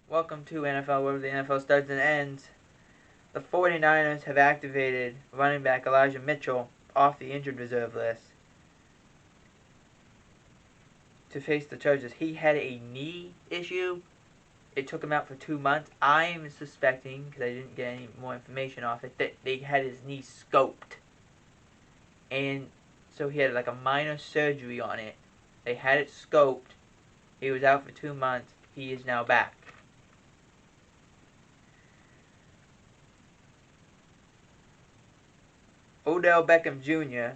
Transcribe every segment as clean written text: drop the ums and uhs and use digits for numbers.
Welcome to NFL, where the NFL starts and ends. The 49ers have activated running back Elijah Mitchell off the injured reserve list to face the Chargers. He had a knee issue. It took him out for 2 months. I'm suspecting, because I didn't get any more information off it, that they had his knee scoped. And so he had like a minor surgery on it. They had it scoped. He was out for 2 months. He is now back. Odell Beckham Jr.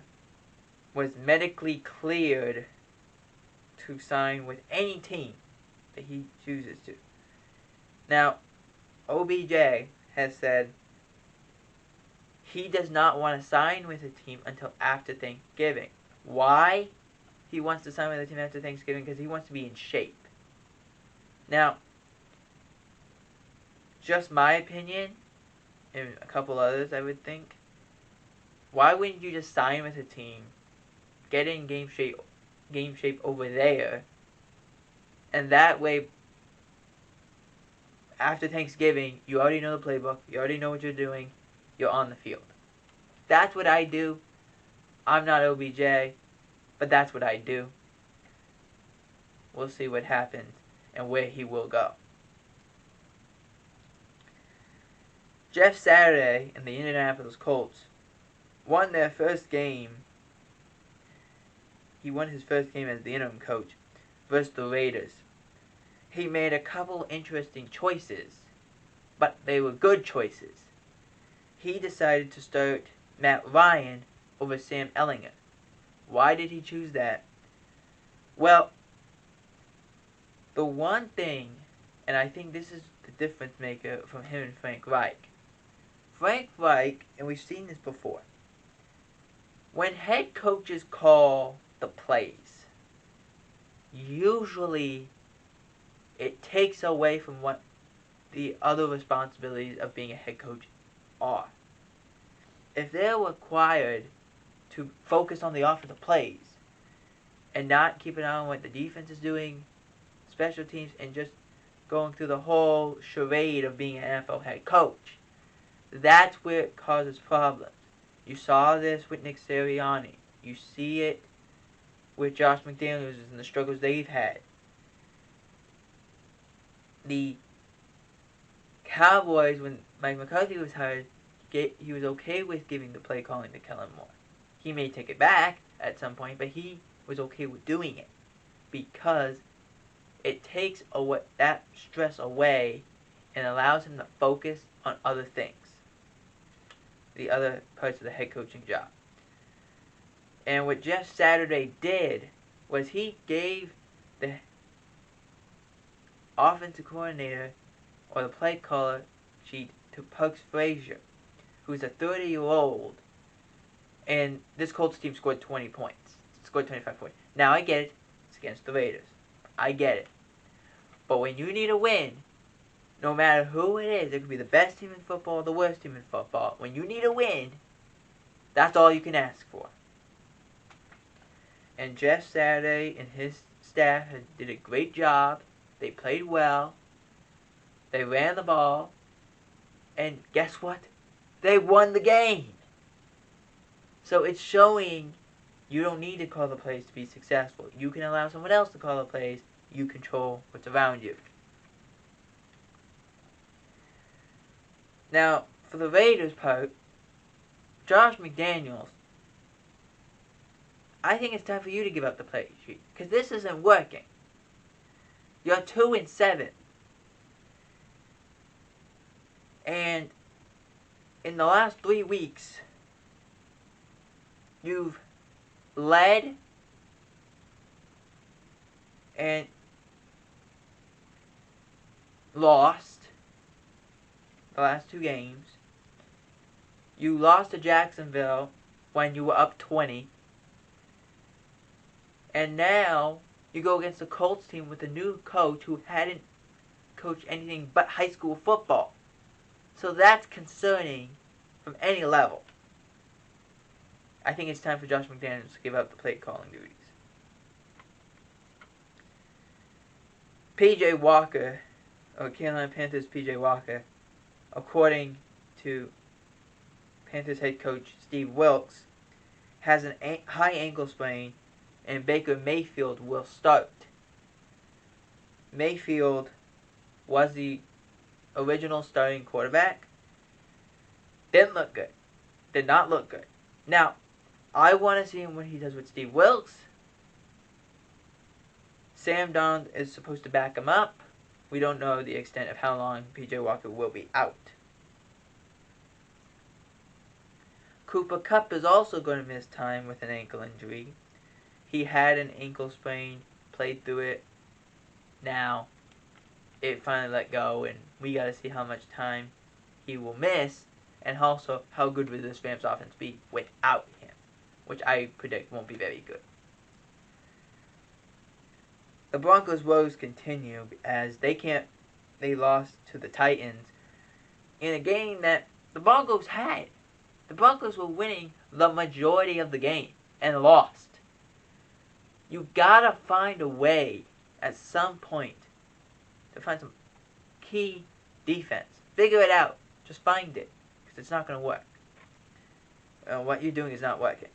was medically cleared to sign with any team that he chooses to. Now, OBJ has said he does not want to sign with a team until after Thanksgiving. Why he wants to sign with a team after Thanksgiving? Because he wants to be in shape. Now, just my opinion, and a couple others I would think, why wouldn't you just sign with a team, get in game shape over there, and that way, after Thanksgiving, you already know the playbook, you already know what you're doing, you're on the field. That's what I do. I'm not OBJ, but that's what I do. We'll see what happens and where he will go. Jeff Saturday and the Indianapolis Colts won their first game. He won his first game as the interim coach versus the Raiders. He made a couple interesting choices, but they were good choices. He decided to start Matt Ryan over Sam Ehlinger. Why did he choose that? Well, the one thing, and I think this is the difference maker from him and Frank Reich. Frank Reich, and we've seen this before, when head coaches call the plays, usually it takes away from what the other responsibilities of being a head coach are. If they're required to focus on the offensive plays and not keep an eye on what the defense is doing, special teams, and just going through the whole charade of being an NFL head coach, that's where it causes problems. You saw this with Nick Sirianni. You see it with Josh McDaniels and the struggles they've had. The Cowboys, when Mike McCarthy was hired, he was okay with giving the play calling to Kellen Moore. He may take it back at some point, but he was okay with doing it because it takes that stress away and allows him to focus on other things, the other parts of the head coaching job. And what Jeff Saturday did was he gave the offensive coordinator or the play caller sheet to Pugs Frazier, who's a 30-year-old, and this Colts team scored 20 points. Scored 25 points. Now, I get it. It's against the Raiders. I get it. But when you need a win, no matter who it is, it could be the best team in football or the worst team in football. When you need a win, that's all you can ask for. And Jeff Saturday and his staff did a great job. They played well. They ran the ball. And guess what? They won the game. So it's showing you don't need to call the plays to be successful. You can allow someone else to call the plays. You control what's around you. Now, for the Raiders part, Josh McDaniels, I think it's time for you to give up the play sheet, because this isn't working. You're 2-7. And in the last 3 weeks, you've led and lost the last 2 games. You lost to Jacksonville when you were up 20. And now you go against the Colts team with a new coach who hadn't coached anything but high school football. So that's concerning from any level. I think it's time for Josh McDaniels to give up the play calling duties. P.J. Walker of Carolina Panthers P.J. Walker, according to Panthers head coach Steve Wilks, has an high ankle sprain, and Baker Mayfield will start. Mayfield was the original starting quarterback. Didn't look good. Did not look good. Now, I want to see what he does with Steve Wilks. Sam Darnold is supposed to back him up. We don't know the extent of how long P.J. Walker will be out. Kupp is also going to miss time with an ankle injury. He had an ankle sprain, played through it. Now, it finally let go, and we got to see how much time he will miss, and also how good will this Rams offense be without him, which I predict won't be very good. The Broncos' woes continue as they lost to the Titans in a game that the Broncos had. The Broncos were winning the majority of the game and lost. You gotta find a way at some point to find some key defense. Figure it out. Just find it, because it's not gonna work. What you're doing is not working.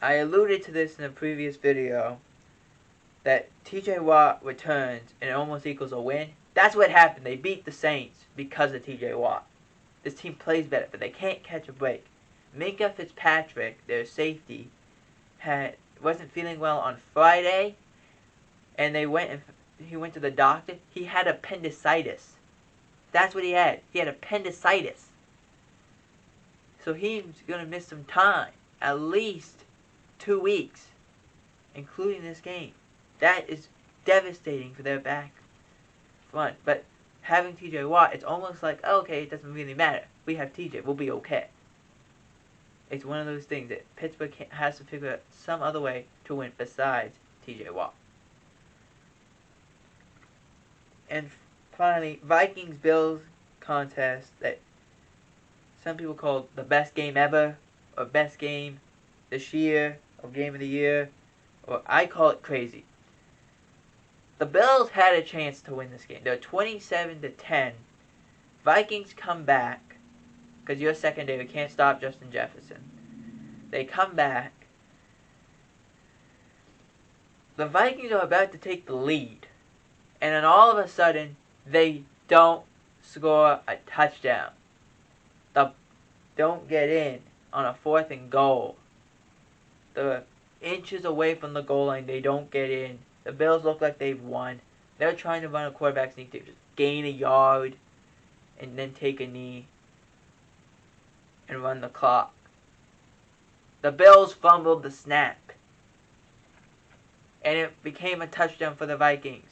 I alluded to this in a previous video that TJ Watt returns and it almost equals a win. That's what happened. They beat the Saints because of TJ Watt. This team plays better, but they can't catch a break. Minkah Fitzpatrick, their safety, wasn't feeling well on Friday, and he went to the doctor. He had appendicitis. That's what he had. He had appendicitis. So he's gonna miss some time, at least 2 weeks, including this game. That is devastating for their back front. But having TJ Watt, it's almost like, oh, okay, it doesn't really matter. We have TJ, we'll be okay. It's one of those things that Pittsburgh has to figure out some other way to win besides TJ Watt. And finally, Vikings-Bills contest that some people call the best game ever, or best game this year, or game of the year, or I call it crazy. The Bills had a chance to win this game. They're 27-10. Vikings come back, because your secondary can't stop Justin Jefferson. They come back. The Vikings are about to take the lead, and then all of a sudden, they don't score a touchdown. They don't get in on a 4th and goal. The inches away from the goal line, they don't get in. The Bills look like they've won. They're trying to run a quarterback sneak to just gain a yard and then take a knee and run the clock. The Bills fumbled the snap, and it became a touchdown for the Vikings.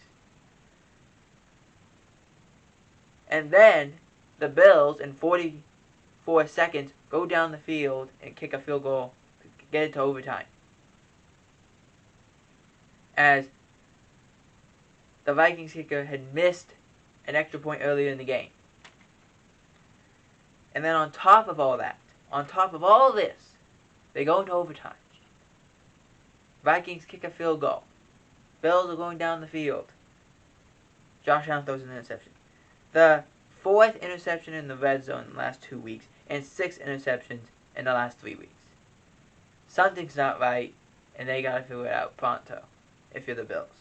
And then the Bills, in 44 seconds, go down the field and kick a field goal to get it to overtime, as the Vikings kicker had missed an extra point earlier in the game. And then on top of all that, on top of all this, they go into overtime. Vikings kick a field goal. Bills are going down the field. Josh Allen throws an interception. The 4th interception in the red zone in the last 2 weeks, and 6 interceptions in the last 3 weeks. Something's not right, and they gotta figure it out pronto, if you're the Bills.